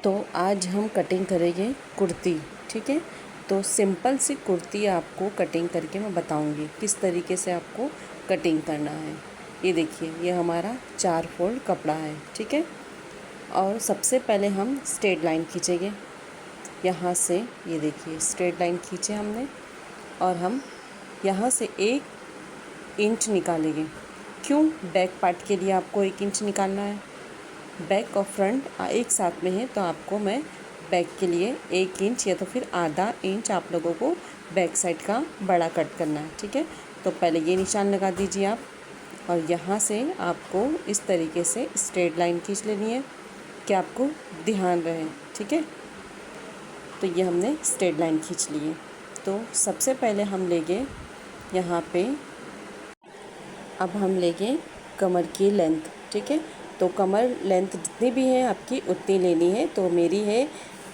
तो आज हम कटिंग करेंगे कुर्ती। ठीक है, तो सिंपल सी कुर्ती आपको कटिंग करके मैं बताऊंगी किस तरीके से आपको कटिंग करना है। ये देखिए, ये हमारा 4 फोल्ड कपड़ा है। ठीक है, और सबसे पहले हम स्ट्रेट लाइन खींचेंगे यहाँ से। ये देखिए, स्ट्रेट लाइन खींचे हमने और हम यहाँ से 1 इंच निकालेंगे। क्यों? बैक पार्ट के लिए आपको 1 इंच निकालना है। बैक और फ्रंट एक साथ में है, तो आपको मैं बैक के लिए 1 इंच या तो फिर आधा इंच आप लोगों को बैक साइड का बड़ा कट करना है। ठीक है, तो पहले ये निशान लगा दीजिए आप, और यहाँ से आपको इस तरीके से स्ट्रेट लाइन खींच लेनी है कि आपको ध्यान रहे। ठीक है, तो ये हमने स्ट्रेट लाइन खींच ली है। तो सबसे पहले हम लेंगे यहाँ पे, अब हम लेंगे कमर की लेंथ। ठीक है, तो कमर लेंथ जितनी भी है आपकी उतनी लेनी है। तो मेरी है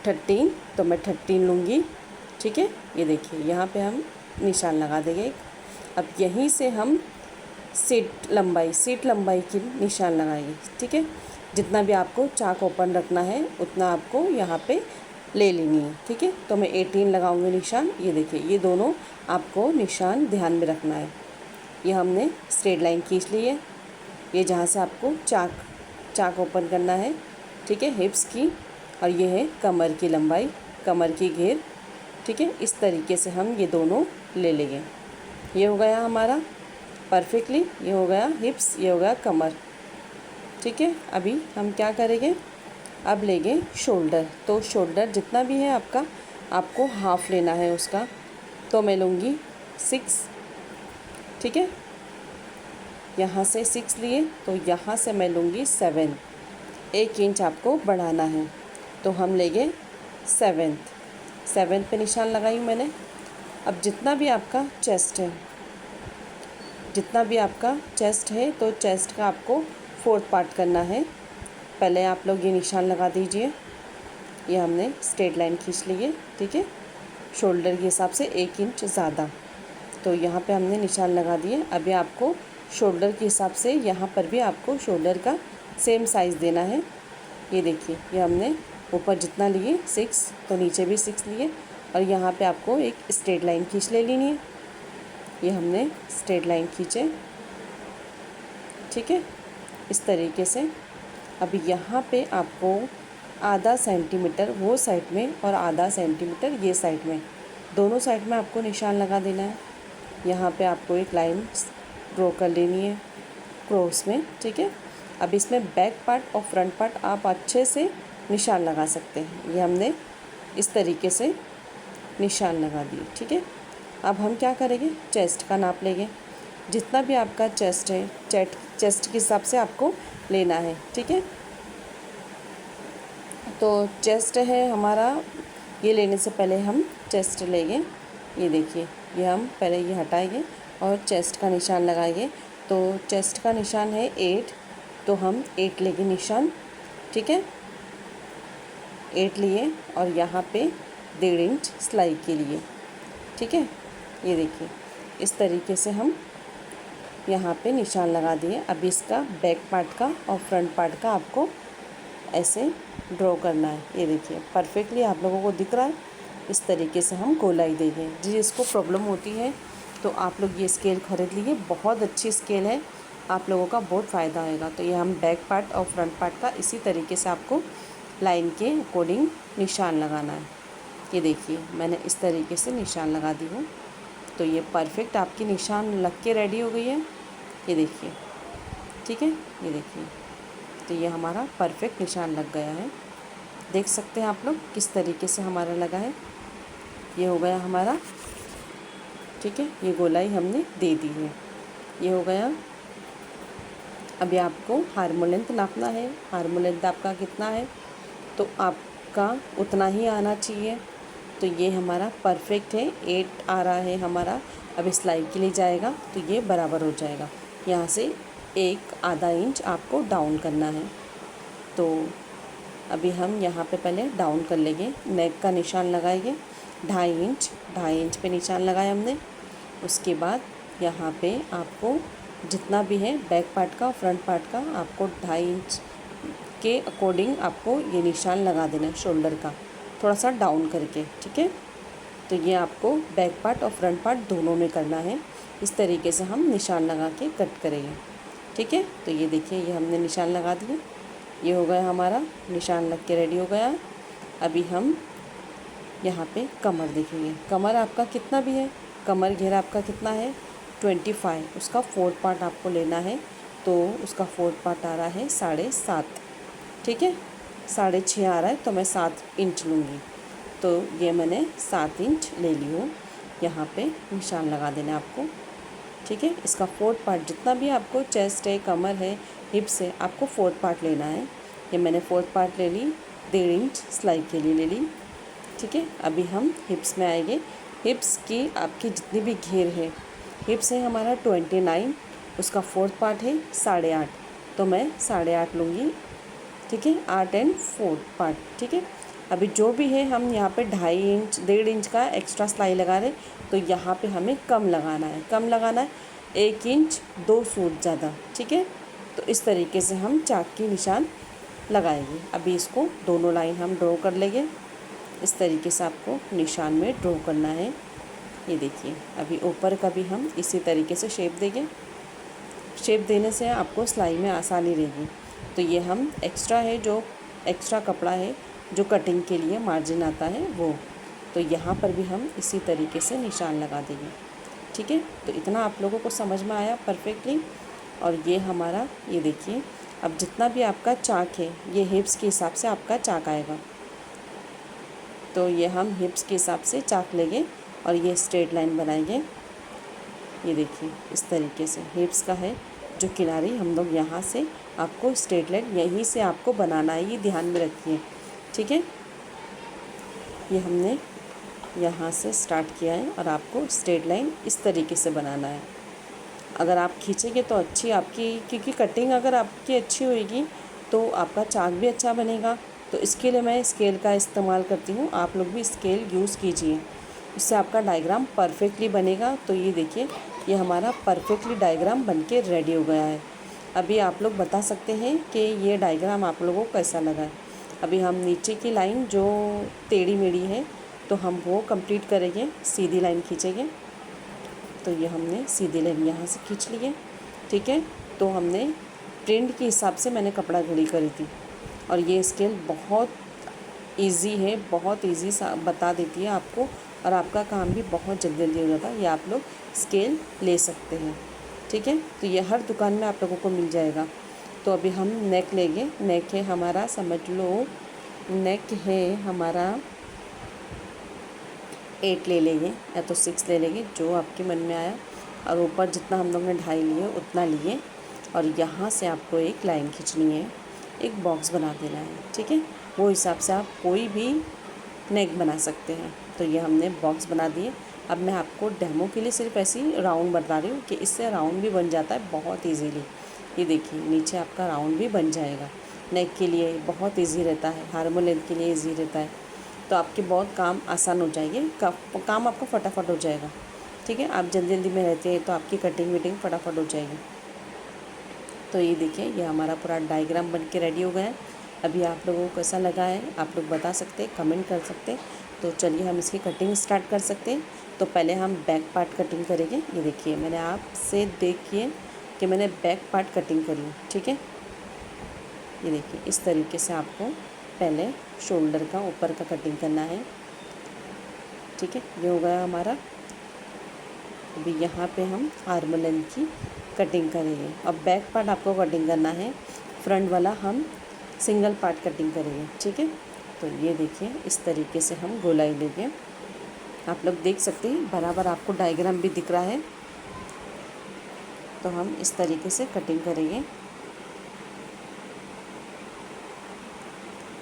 13, तो मैं 13 लूँगी। ठीक है, ये देखिए, यहाँ पे हम निशान लगा देंगे। अब यहीं से हम सीट लंबाई की निशान लगाएंगे। ठीक है, जितना भी आपको चाक ओपन रखना है उतना आपको यहाँ पे ले लेनी है। ठीक है, तो मैं 18 लगाऊंगी निशान। ये देखिए, ये दोनों आपको निशान ध्यान में रखना है। ये हमने स्ट्रेट लाइन खींच ली है, ये जहाँ से आपको चाक ओपन करना है। ठीक है, हिप्स की, और ये है कमर की लंबाई, कमर की घेर। ठीक है, इस तरीके से हम ये दोनों ले लेंगे। ये हो गया हमारा परफेक्टली, ये हो गया हिप्स, ये हो गया कमर। ठीक है, अभी हम क्या करेंगे, अब लेंगे शोल्डर। तो शोल्डर जितना भी है आपका, आपको हाफ लेना है उसका। तो मैं लूँगी 6। ठीक है, यहाँ से 6 लिए, तो यहाँ से मैं लूँगी 7। 1 इंच आपको बढ़ाना है, तो हम लेंगे 7 पे निशान लगाई मैंने। अब जितना भी आपका चेस्ट है, तो चेस्ट का आपको 4th पार्ट करना है। पहले आप लोग ये निशान लगा दीजिए। ये हमने स्ट्रेट लाइन खींच ली है। ठीक है, शोल्डर के हिसाब से 1 इंच ज़्यादा, तो यहाँ पे हमने निशान लगा दिए। अभी आपको शोल्डर के हिसाब से यहाँ पर भी आपको शोल्डर का सेम साइज़ देना है। ये देखिए, ये हमने ऊपर जितना लिए 6, तो नीचे भी 6 लिए, और यहाँ पे आपको एक स्ट्रेट लाइन खींच ले लेनी है। ये हमने स्ट्रेट लाइन खींचे। ठीक है, इस तरीके से। अभी यहाँ पे आपको आधा सेंटीमीटर वो साइड में और आधा सेंटीमीटर ये साइड में, दोनों साइड में आपको निशान लगा देना है। यहाँ पे आपको एक लाइन ड्रॉ कर लेनी है क्रॉस में। ठीक है, अब इसमें बैक पार्ट और फ्रंट पार्ट आप अच्छे से निशान लगा सकते हैं। ये हमने इस तरीके से निशान लगा दिए। ठीक है, अब हम क्या करेंगे, चेस्ट का नाप लेंगे। जितना भी आपका चेस्ट है, चेस्ट के हिसाब से आपको लेना है। ठीक है, तो चेस्ट है हमारा, ये लेने से पहले हम चेस्ट लेंगे। ये देखिए, ये हम पहले ये हटाएंगे और चेस्ट का निशान लगाएंगे। तो चेस्ट का निशान है 8, तो हम 8 लेंगे निशान। ठीक है, 8 लिए, और यहाँ पे 1.5 इंच सिलाई के लिए। ठीक है, ये देखिए, इस तरीके से हम यहाँ पे निशान लगा दिए। अब इसका बैक पार्ट का और फ्रंट पार्ट का आपको ऐसे ड्रॉ करना है। ये देखिए, परफेक्टली आप लोगों को दिख रहा है। इस तरीके से हम गोलाई देंगे। जिसको प्रॉब्लम होती है तो आप लोग ये स्केल ख़रीद लीजिए, बहुत अच्छी स्केल है, आप लोगों का बहुत फ़ायदा आएगा। तो ये हम बैक पार्ट और फ्रंट पार्ट का इसी तरीके से आपको लाइन के अकॉर्डिंग निशान लगाना है। ये देखिए, मैंने इस तरीके से निशान लगा दी हूँ। तो ये परफेक्ट आपकी निशान लग के रेडी हो गई है। ये देखिए, ठीक है, ये देखिए, तो ये हमारा परफेक्ट निशान लग गया है। देख सकते हैं आप लोग किस तरीके से हमारा लगा है। ये हो गया हमारा। ठीक है, ये गोलाई हमने दे दी है, ये हो गया। अभी आपको हार्मोन लेंथ नापना है। हार्मोन लेंथ आपका कितना है, तो आपका उतना ही आना चाहिए। तो ये हमारा परफेक्ट है, 8 आ रहा है हमारा। अब सिलाई के लिए जाएगा तो ये बराबर हो जाएगा। यहाँ से आधा इंच आपको डाउन करना है। तो अभी हम यहाँ पे पहले डाउन कर लेंगे, नेक का निशान लगाएंगे 2.5 इंच पे निशान लगाया हमने। उसके बाद यहाँ पे आपको जितना भी है बैक पार्ट का फ्रंट पार्ट का आपको 2.5 इंच के अकॉर्डिंग आपको ये निशान लगा देना है शोल्डर का, थोड़ा सा डाउन करके, ठीक है। तो ये आपको बैक पार्ट और फ्रंट पार्ट दोनों में करना है। इस तरीके से हम निशान लगा के कट करेंगे, ठीक है। तो ये देखिए, ये हमने निशान लगा दिए, ये हो गया हमारा निशान लग के रेडी हो गया। अभी हम यहाँ पे कमर देखेंगे। कमर आपका कितना भी है, कमर घेरा आपका कितना है 25, उसका 4 पार्ट आपको लेना है। तो उसका 4 पार्ट आ रहा है 7.5, ठीक है। 6.5 आ रहा है तो मैं 7 इंच लूँगी। तो ये मैंने 7 इंच ले ली हूँ। यहाँ पे निशान लगा देना आपको, ठीक है। इसका 4 पार्ट जितना भी आपको चेस्ट है, कमर है, हिप्स है, आपको 4 पार्ट लेना है। ये मैंने 4 पार्ट ले ली, 1.5 इंच सिलाई के लिए ले ली, ठीक है। अभी हम हिप्स में आएंगे। हिप्स की आपकी जितनी भी घेर है, हिप्स है हमारा 29, उसका 4 पार्ट है 8.5, तो मैं 8.5 लूँगी, ठीक है। 8 एंड 4 पार्ट, ठीक है। अभी जो भी है हम यहाँ पे 2.5 इंच 1.5 इंच का एक्स्ट्रा सिलाई लगा रहे, तो यहाँ पे हमें कम लगाना है, कम लगाना है 1 इंच 2 सूट ज़्यादा, ठीक है। तो इस तरीके से हम चाक की निशान लगाएंगे। अभी इसको दोनों लाइन हम ड्रॉ कर लेंगे। इस तरीके से आपको निशान में ड्रॉ करना है। ये देखिए, अभी ऊपर का भी हम इसी तरीके से शेप देंगे। शेप देने से आपको सिलाई में आसानी रहेगी। तो ये हम एक्स्ट्रा है, जो एक्स्ट्रा कपड़ा है जो कटिंग के लिए मार्जिन आता है वो, तो यहाँ पर भी हम इसी तरीके से निशान लगा देंगे, ठीक है। तो इतना आप लोगों को समझ में आया परफेक्टली। और ये हमारा, ये देखिए, अब जितना भी आपका चाक है, ये हिप्स के हिसाब से आपका चाक आएगा। तो ये हम हिप्स के हिसाब से चाक लेंगे और ये स्ट्रेट लाइन बनाएंगे। ये देखिए, इस तरीके से हिप्स का है जो किनारी, हम लोग यहाँ से आपको स्ट्रेट लाइन यहीं से आपको बनाना है, ये ध्यान में रखिए, ठीक है। ये हमने यहाँ से स्टार्ट किया है और आपको स्ट्रेट लाइन इस तरीके से बनाना है। अगर आप खींचेंगे तो अच्छी आपकी, क्योंकि कटिंग अगर आपकी अच्छी होएगी तो आपका चाक भी अच्छा बनेगा। तो इसके लिए मैं स्केल का इस्तेमाल करती हूँ, आप लोग भी स्केल यूज़ कीजिए, इससे आपका डायग्राम परफेक्टली बनेगा। तो ये देखिए, ये हमारा परफेक्टली डायग्राम बनके रेडी हो गया है। अभी आप लोग बता सकते हैं कि ये डायग्राम आप लोगों को कैसा लगा है। अभी हम नीचे की लाइन जो टेढ़ी मेढ़ी है तो हम वो कंप्लीट करेंगे, सीधी लाइन खींचेंगे। तो ये हमने सीधी लाइन यहाँ से खींच ली है, ठीक है। तो हमने प्रिंट के हिसाब से मैंने कपड़ा घड़ी करी थी। और ये स्केल बहुत इजी है, बहुत इजी सा बता देती है आपको, और आपका काम भी बहुत जल्दी जल्दी हो जाता है। ये आप लोग स्केल ले सकते हैं, ठीक है। तो ये हर दुकान में आप लोगों को मिल जाएगा। तो अभी हम नेक लेंगे। नेक है हमारा, समझ लो नेक है हमारा 8 ले लेंगे या तो 6 ले लेंगे, जो आपके मन में आया। और ऊपर जितना हम लोग ने 2.5 लिए उतना लिए, और यहाँ से आपको एक लाइन खींचनी है, एक बॉक्स बना देना है, ठीक है। वो हिसाब से आप कोई भी नेक बना सकते हैं। तो ये हमने बॉक्स बना दिए। अब मैं आपको डेमो के लिए सिर्फ ऐसे ही राउंड बता रही हूँ कि इससे राउंड भी बन जाता है बहुत इजीली। ये देखिए, नीचे आपका राउंड भी बन जाएगा। नेक के लिए बहुत इजी रहता है, हार्मोन लेंथ के लिए इजी रहता है। तो आपके बहुत काम आसान हो जाएंगे, काम आपका फटाफट हो जाएगा, ठीक है। आप जल्दी जल्दी में रहते हैं तो आपकी कटिंग विटिंग फटाफट हो जाएगी। तो ये देखिए, ये हमारा पूरा डायग्राम बन के रेडी हो गया है। अभी आप लोगों को कैसा लगा है आप लोग बता सकते हैं, कमेंट कर सकते हैं। तो चलिए हम इसकी कटिंग स्टार्ट कर सकते हैं। तो पहले हम बैक पार्ट कटिंग करेंगे। ये देखिए, मैंने आपसे देखिए कि मैंने बैक पार्ट कटिंग करी है, ठीक है। ये देखिए, इस तरीके से आपको पहले शोल्डर का ऊपर का कटिंग करना है, ठीक है। ये हो गया हमारा। अभी यहाँ पे हम आर्म लेंथ की कटिंग करेंगे। अब बैक पार्ट आपको कटिंग करना है, फ्रंट वाला हम सिंगल पार्ट कटिंग करेंगे, ठीक है। तो ये देखिए, इस तरीके से हम गोलाई लेंगे। आप लोग देख सकते हैं बराबर आपको डायग्राम भी दिख रहा है। तो हम इस तरीके से कटिंग करेंगे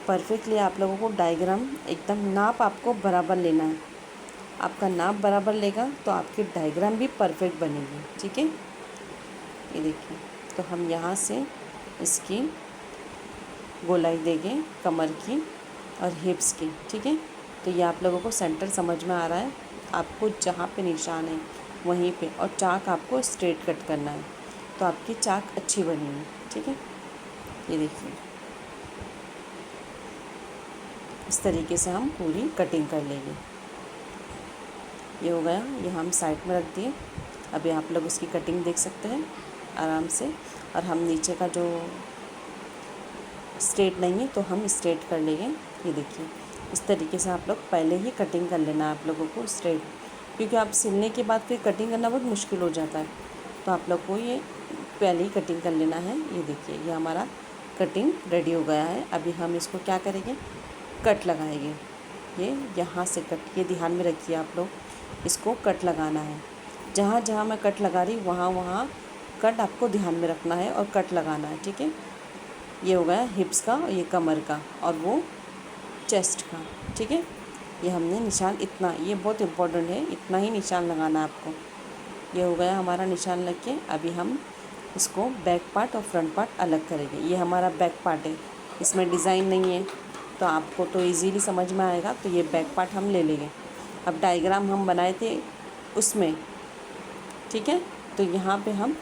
परफेक्टली। आप लोगों को डायग्राम एकदम नाप आपको बराबर लेना है। आपका नाप बराबर लेगा तो आपकी डायग्राम भी परफेक्ट बनेगी, ठीक है। ये देखिए, तो हम यहाँ से इसकी गोलाई देंगे कमर की और हिप्स की, ठीक है। तो ये आप लोगों को सेंटर समझ में आ रहा है। आपको जहाँ पे निशान है वहीं पे, और चाक आपको स्ट्रेट कट करना है तो आपकी चाक अच्छी बनेगी, ठीक है। ये देखिए, इस तरीके से हम पूरी कटिंग कर लेंगे। ये हो गया, ये हम साइड में रख दिए। अभी आप लोग इसकी कटिंग देख सकते हैं आराम से। और हम नीचे का जो स्ट्रेट नहीं है तो हम स्ट्रेट कर लेंगे। ये देखिए, इस तरीके से आप लोग पहले ही कटिंग कर लेना है आप लोगों को स्ट्रेट, क्योंकि आप सिलने के बाद फिर कटिंग करना बहुत मुश्किल हो जाता है। तो आप लोग को ये पहले ही कटिंग कर लेना है। ये देखिए, ये हमारा कटिंग रेडी हो गया है। अभी हम इसको क्या करेंगे, कट लगाएंगे। ये यहाँ से कट, ये ध्यान में रखिए आप लोग, इसको कट लगाना है। जहाँ जहाँ मैं कट लगा रही वहाँ वहाँ कट आपको ध्यान में रखना है और कट लगाना है, ठीक है। ये हो गया हिप्स का, ये कमर का, और वो चेस्ट का, ठीक है। ये हमने निशान इतना, ये बहुत इम्पोर्टेंट है, इतना ही निशान लगाना है आपको। ये हो गया हमारा निशान लग के। अभी हम इसको बैक पार्ट और फ्रंट पार्ट अलग करेंगे। ये हमारा बैक पार्ट है, इसमें डिज़ाइन नहीं है तो आपको तो इजीली समझ में आएगा। तो ये बैक पार्ट हम ले लेंगे। अब डायग्राम हम बनाए थे उसमें, ठीक है, तो यहाँ पे हम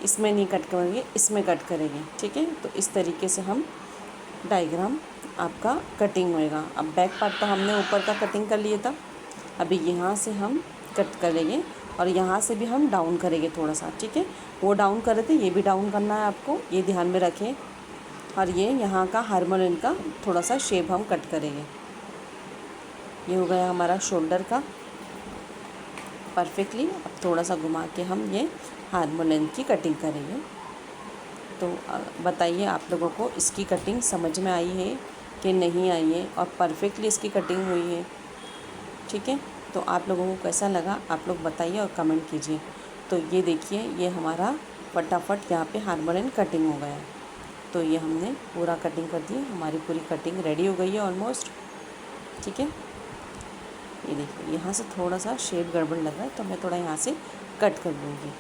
इसमें नहीं कट करेंगे, इसमें कट करेंगे, ठीक है। तो इस तरीके से हम डायग्राम आपका कटिंग होएगा। अब बैक पार्ट तो हमने ऊपर का कटिंग कर लिया था, अभी यहाँ से हम कट करेंगे और यहाँ से भी हम डाउन करेंगे थोड़ा सा, ठीक है। वो डाउन कर रहे थे, ये भी डाउन करना है आपको, ये ध्यान में रखें। और ये यहाँ का हार्मोनियम का थोड़ा सा शेप हम कट करेंगे। ये हो गया हमारा शोल्डर का परफेक्टली। अब थोड़ा सा घुमा के हम ये हार्मोनियम की कटिंग करेंगे। तो बताइए आप लोगों को इसकी कटिंग समझ में आई है कि नहीं आई है, और परफेक्टली इसकी कटिंग हुई है, ठीक है। तो आप लोगों को कैसा लगा आप लोग बताइए और कमेंट कीजिए। तो ये देखिए, ये हमारा फटाफट यहाँ पे हार्मोनियम कटिंग हो गया। तो ये हमने पूरा कटिंग कर दिया, हमारी पूरी कटिंग रेडी हो गई है ऑलमोस्ट, ठीक है। ये देखिए, यहाँ से थोड़ा सा शेप गड़बड़ लग रहा है तो मैं थोड़ा यहाँ से कट कर लूँगी।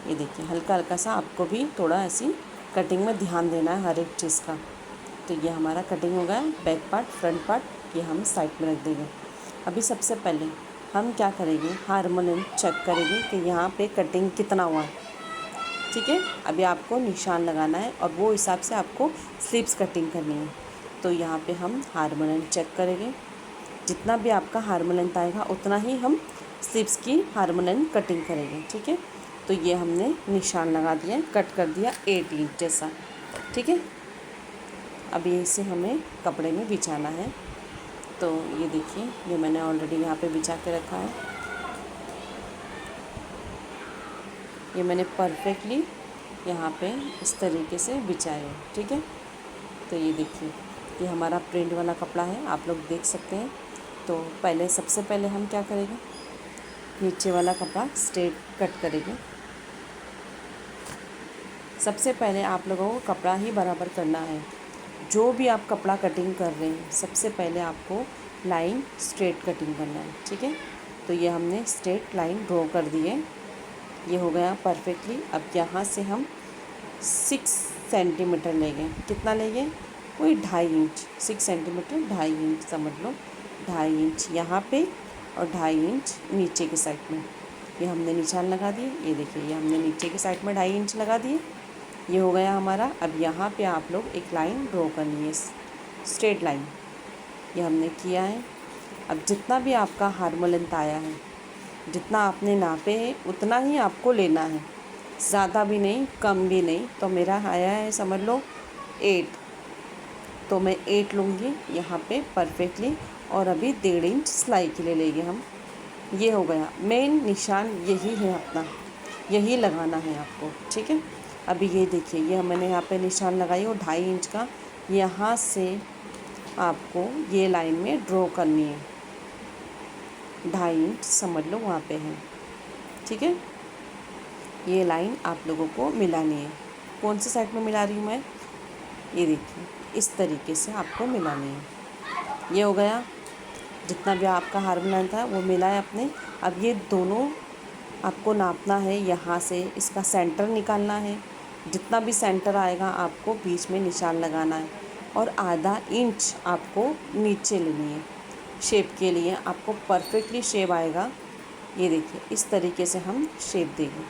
ये देखिए, हल्का हल्का सा आपको भी थोड़ा ऐसी कटिंग में ध्यान देना है हर एक चीज़ का। तो ये हमारा कटिंग हो गया। बैक पार्ट फ्रंट पार्ट ये हम साइड में रख देंगे। अभी सबसे पहले हम क्या करेंगे, हार्मोनियम चेक करेंगे कि यहाँ पे कटिंग कितना हुआ, ठीक है। अभी आपको निशान लगाना है और वो हिसाब से आपको स्लीव्स कटिंग करनी है। तो यहाँ पे हम हार्मोनियम चेक करेंगे, जितना भी आपका हार्मोनियम आएगा उतना ही हम स्लीव्स की हार्मोनियम कटिंग करेंगे, ठीक है। तो ये हमने निशान लगा दिया, कट कर दिया 8 इंच जैसा, ठीक है। अभी इसे हमें कपड़े में बिछाना है। तो ये देखिए, ये मैंने ऑलरेडी यहाँ पे बिछा के रखा है। ये मैंने परफेक्टली यहाँ पे इस तरीके से बिछाया है, ठीक है। तो ये देखिए, ये हमारा प्रिंट वाला कपड़ा है, आप लोग देख सकते हैं। तो पहले सबसे पहले हम क्या करेंगे, नीचे वाला कपड़ा स्ट्रेट कट करेंगे। सबसे पहले आप लोगों को कपड़ा ही बराबर करना है। जो भी आप कपड़ा कटिंग कर रहे हैं सबसे पहले आपको लाइन स्ट्रेट कटिंग करना है, ठीक है। तो ये हमने स्ट्रेट लाइन ड्रॉ कर दी है, ये हो गया परफेक्टली। अब यहाँ से हम 6 सेंटीमीटर लेंगे। कितना लेंगे, कोई 2.5 इंच, 6 सेंटीमीटर 2.5 इंच समझ लो, 2.5 इंच यहाँ पे और 2.5 इंच नीचे की साइड में। ये हमने निशान लगा दिए। ये देखिए, ये हमने नीचे की साइड में 2.5 इंच लगा दिए। ये हो गया हमारा। अब यहाँ पे आप लोग एक लाइन ड्रॉ करनी है, स्ट्रेट लाइन, ये हमने किया है। अब जितना भी आपका हार्मोनियम आया है, जितना आपने नापे है उतना ही आपको लेना है, ज़्यादा भी नहीं कम भी नहीं। तो मेरा आया है समझ लो 8, तो मैं 8 लूँगी यहाँ पे परफेक्टली। और अभी 1.5 इंच सिलाई के लिए लेंगे हम। ये हो गया, मेन निशान यही है अपना, यही लगाना है आपको, ठीक है। अभी ये देखिए, ये मैंने यहाँ पे निशान लगाई और 2.5 इंच का यहाँ से आपको ये लाइन में ड्रॉ करनी है। 2.5 इंच समझ लो वहाँ पे है, ठीक है। ये लाइन आप लोगों को मिलानी है। कौन सी साइड में मिला रही हूँ मैं, ये देखिए, इस तरीके से आपको मिलानी है। ये हो गया, जितना भी आपका हार्मोनियम था वो मिला है अपने। अब ये दोनों आपको नापना है, यहाँ से इसका सेंटर निकालना है। जितना भी सेंटर आएगा आपको बीच में निशान लगाना है, और आधा इंच आपको नीचे लेनी है। शेप के लिए आपको परफेक्टली शेप आएगा। ये देखिए, इस तरीके से हम शेप देंगे।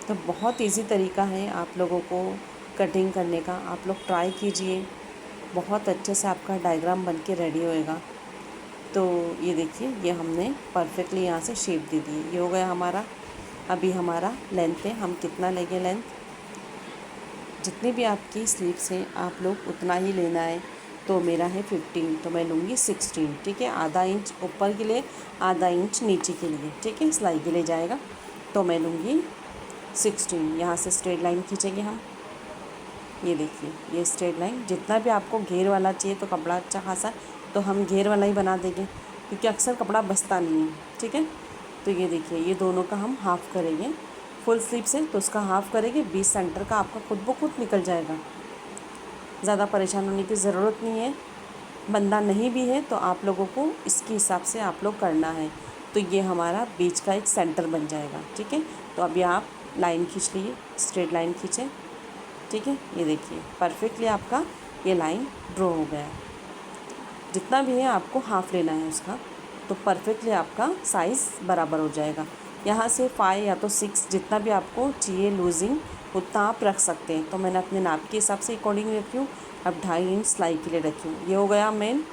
तो बहुत इजी तरीका है आप लोगों को कटिंग करने का, आप लोग ट्राई कीजिए। बहुत अच्छे से आपका डायग्राम बन के रेडी होएगा। तो ये देखिए, ये हमने परफेक्टली यहाँ से शेप दे दी। ये हो गया हमारा। अभी हमारा लेंथ है, हम कितना लेंगे लेंथ, जितनी भी आपकी स्लीव्स हैं आप लोग उतना ही लेना है। तो मेरा है 15, तो मैं लूँगी 16, ठीक है। आधा इंच ऊपर के लिए, आधा इंच नीचे के लिए, ठीक है, सिलाई के लिए जाएगा। तो मैं लूँगी 16। यहाँ से स्ट्रेट लाइन खींचेंगे हम। ये देखिए, ये स्ट्रेट लाइन, जितना भी आपको घेर वाला चाहिए तो कपड़ा अच्छा खासा, तो हम घेर वाला ही बना देंगे, क्योंकि अक्सर कपड़ा बचता नहीं है, ठीक है। तो ये देखिए, ये दोनों का हम हाफ़ करेंगे। फुल स्लीव से तो उसका हाफ़ करेंगे, 20 सेंटर का आपका खुद ब खुद निकल जाएगा। ज़्यादा परेशान होने की ज़रूरत नहीं है। बंदा नहीं भी है तो आप लोगों को इसके हिसाब से आप लोग करना है। तो ये हमारा बीच का एक सेंटर बन जाएगा, ठीक है। तो अभी आप लाइन खींच लीजिए, स्ट्रेट लाइन खींचें, ठीक है। ये देखिए, परफेक्टली आपका ये लाइन ड्रॉ हो गया। जितना भी है आपको हाफ़ लेना है उसका, तो परफेक्टली आपका साइज़ बराबर हो जाएगा। यहाँ से 5 या तो 6 जितना भी आपको चाहिए लूजिंग उतना आप रख सकते हैं। तो मैंने अपने नाप के हिसाब से अकॉर्डिंग रखी हूँ। अब 2.5 इंच सिलाई के लिए रखी हूँ। ये हो गया मेन,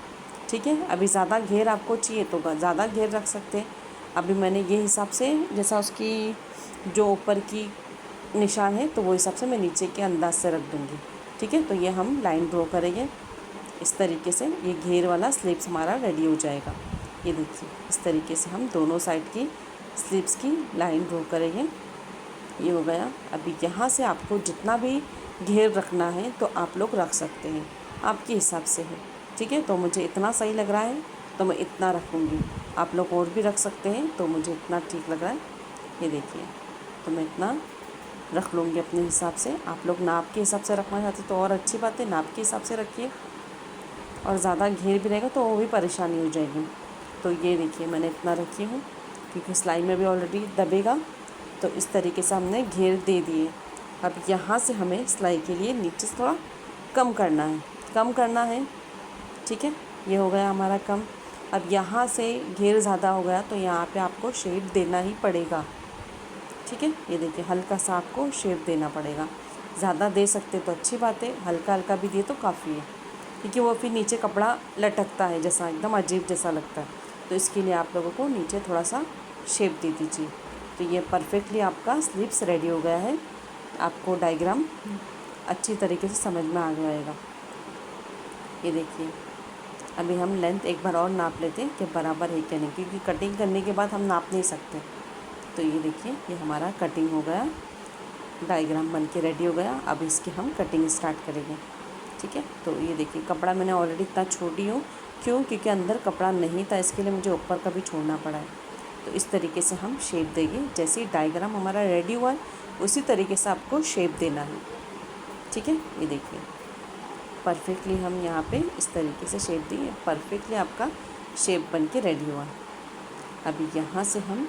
ठीक है। अभी ज़्यादा घेर आपको चाहिए तो ज़्यादा घेर रख सकते हैं। अभी मैंने ये हिसाब से, जैसा उसकी जो ऊपर की निशान है तो वो हिसाब से मैं नीचे के अंदाज से रख दूँगी, ठीक है। तो ये हम लाइन ड्रॉ करेंगे इस तरीके से। ये घेर वाला स्लीव्स हमारा रेडी हो जाएगा। ये देखिए, इस तरीके से हम दोनों साइड की स्लीव्स की लाइन ड्रॉ करेंगे। ये हो गया। अभी यहाँ से आपको जितना भी घेर रखना है तो आप लोग रख सकते हैं, आपके हिसाब से है, ठीक है। तो मुझे इतना सही लग रहा है तो मैं इतना रखूँगी। आप लोग और भी रख सकते हैं, तो मुझे इतना ठीक लग रहा है। ये देखिए, तो मैं इतना रख लूँगी अपने हिसाब से। आप लोग नाप के हिसाब से रखना चाहते तो और अच्छी बात है, नाप के हिसाब से रखिए। और ज़्यादा घेर भी रहेगा तो वो भी परेशानी हो जाएगी। तो ये देखिए, मैंने इतना रखी हूँ, क्योंकि सिलाई में भी ऑलरेडी दबेगा। तो इस तरीके से हमने घेर दे दिए। अब यहाँ से हमें सिलाई के लिए नीचे से थोड़ा कम करना है, ठीक है। ये हो गया हमारा कम। अब यहाँ से घेर ज़्यादा हो गया तो यहाँ पे आपको शेप देना ही पड़ेगा, ठीक है। ये देखिए, हल्का सा आपको शेप देना पड़ेगा। ज़्यादा दे सकते तो अच्छी बात है, हल्का हल्का भी दिए तो काफ़ी है, क्योंकि वो फिर नीचे कपड़ा लटकता है, जैसा एकदम अजीब जैसा लगता है। तो इसके लिए आप लोगों को नीचे थोड़ा सा शेप दे दीजिए। तो ये परफेक्टली आपका स्लीव्स रेडी हो गया है। आपको डायग्राम अच्छी तरीके से समझ में आ जाएगा। ये देखिए, अभी हम लेंथ एक बार और नाप लेते हैं कि बराबर है क्या नहीं, क्योंकि कटिंग करने के बाद हम नाप नहीं सकते। तो ये देखिए, ये हमारा कटिंग हो गया, डायग्राम बन के रेडी हो गया। अब इसकी हम कटिंग स्टार्ट करेंगे, ठीक है। तो ये देखिए, कपड़ा मैंने ऑलरेडी इतना छोड़ी हूँ, क्यों, क्योंकि अंदर कपड़ा नहीं था, इसके लिए मुझे ऊपर का भी छोड़ना पड़ा है। तो इस तरीके से हम शेप देंगे। जैसे ही डायग्राम हमारा रेडी हुआ है उसी तरीके से आपको शेप देना है, ठीक है। ये देखिए, परफेक्टली हम यहाँ पे इस तरीके से शेप दिए, परफेक्टली आपका शेप बन के रेडी हुआ। अभी यहाँ से हम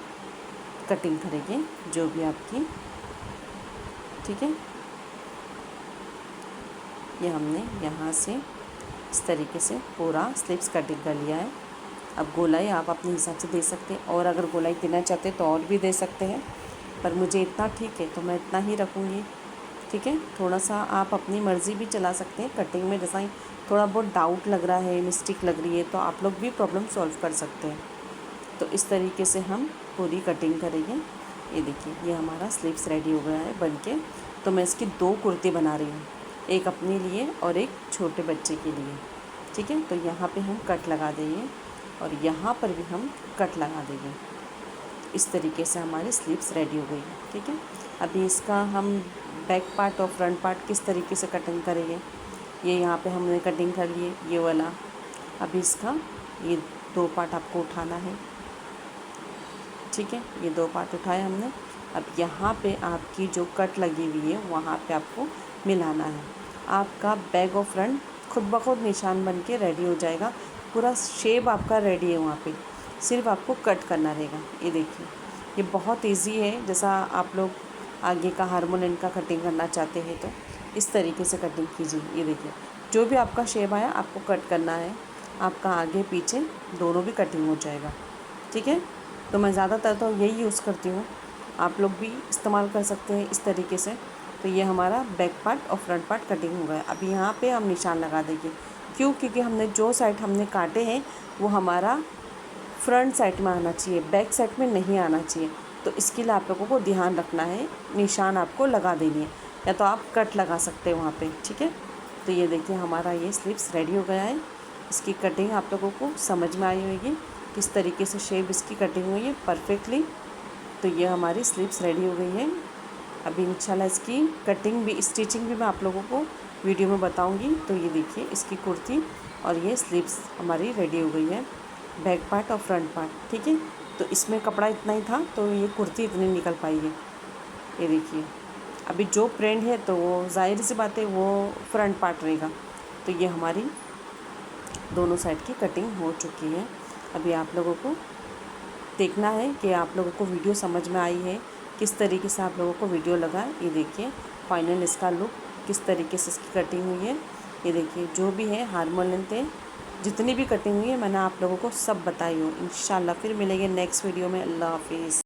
कटिंग करेंगे जो भी आपकी, ठीक है। ये हमने यहाँ से इस तरीके से पूरा स्लीव्स कटिंग कर लिया है। अब गोलाई आप अपने हिसाब से दे सकते हैं, और अगर गोलाई देना चाहते हैं तो और भी दे सकते हैं, पर मुझे इतना ठीक है तो मैं इतना ही रखूँगी, ठीक है। थोड़ा सा आप अपनी मर्ज़ी भी चला सकते हैं कटिंग में, जैसा ही थोड़ा बहुत डाउट लग रहा है, मिस्टेक लग रही है, तो आप लोग भी प्रॉब्लम सॉल्व कर सकते हैं। तो इस तरीके से हम पूरी कटिंग करेंगे। ये देखिए, ये हमारा स्लीव्स रेडी हो गया है बनके। तो मैं इसकी 2 कुर्ती बना रही हूँ, एक अपने लिए और एक छोटे बच्चे के लिए, ठीक है। तो यहाँ पे हम कट लगा देंगे और यहाँ पर भी हम कट लगा देंगे। इस तरीके से हमारी स्लीव्स रेडी हो गई है, ठीक है। अभी इसका हम बैक पार्ट और फ्रंट पार्ट किस तरीके से कटिंग करेंगे, ये यहाँ पे हमने कटिंग कर लिए, ये वाला। अभी इसका ये 2 पार्ट आपको उठाना है, ठीक है। ये 2 पार्ट उठाए हमने। अब यहाँ पे आपकी जो कट लगी हुई है वहाँ पे आपको मिलाना है। आपका बैक और फ्रंट खुद ब खुद निशान बन के रेडी हो जाएगा। पूरा शेप आपका रेडी है, वहाँ पे सिर्फ आपको कट करना रहेगा। ये देखिए, ये बहुत इजी है। जैसा आप लोग आगे का हारमोनियम का कटिंग करना चाहते हैं तो इस तरीके से कटिंग कीजिए। ये देखिए, जो भी आपका शेप आया आपको कट करना है, आपका आगे पीछे दोनों भी कटिंग हो जाएगा, ठीक है। तो मैं ज़्यादातर तो यही यूज़ करती हूँ, आप लोग भी इस्तेमाल कर सकते हैं इस तरीके से। तो ये हमारा बैक पार्ट और फ्रंट पार्ट कटिंग हो गया। अभी यहाँ पे हम निशान लगा देंगे। क्यों? क्योंकि हमने जो साइड हमने काटे हैं वो हमारा फ्रंट साइड में आना चाहिए, बैक साइड में नहीं आना चाहिए। तो इसके लिए आप लोगों को ध्यान रखना है, निशान आपको लगा देनी है, या तो आप कट लगा सकते हैं वहाँ पे, ठीक है। तो ये देखिए हमारा ये स्लीव्स रेडी हो गया है। इसकी कटिंग आप लोगों को समझ में आई होगी, किस तरीके से शेप इसकी कटिंग हुई है परफेक्टली। तो ये हमारी स्लीव्स रेडी हो गई है। अभी इंशाल्लाह इसकी कटिंग भी, स्टिचिंग भी मैं आप लोगों को वीडियो में बताऊंगी। तो ये देखिए इसकी कुर्ती और ये स्लीव्स हमारी रेडी हो गई है, बैक पार्ट और फ्रंट पार्ट, ठीक है। तो इसमें कपड़ा इतना ही था तो ये कुर्ती इतनी निकल पाई है। ये देखिए अभी जो प्रिंट है तो वो ज़ाहिर सी बात है वो फ्रंट पार्ट रहेगा। तो ये हमारी दोनों साइड की कटिंग हो चुकी है। अभी आप लोगों को देखना है कि आप लोगों को वीडियो समझ में आई है, किस तरीके से आप लोगों को वीडियो लगा। ये देखिए फाइनल इसका लुक किस तरीके से इसकी कटिंग हुई है। ये देखिए जो भी है हार्मोन लेंथ है, जितनी भी कटिंग हुई है मैंने आप लोगों को सब बताई हो। इंशाल्लाह फिर मिलेंगे नेक्स्ट वीडियो में। अल्लाह हाफिज़।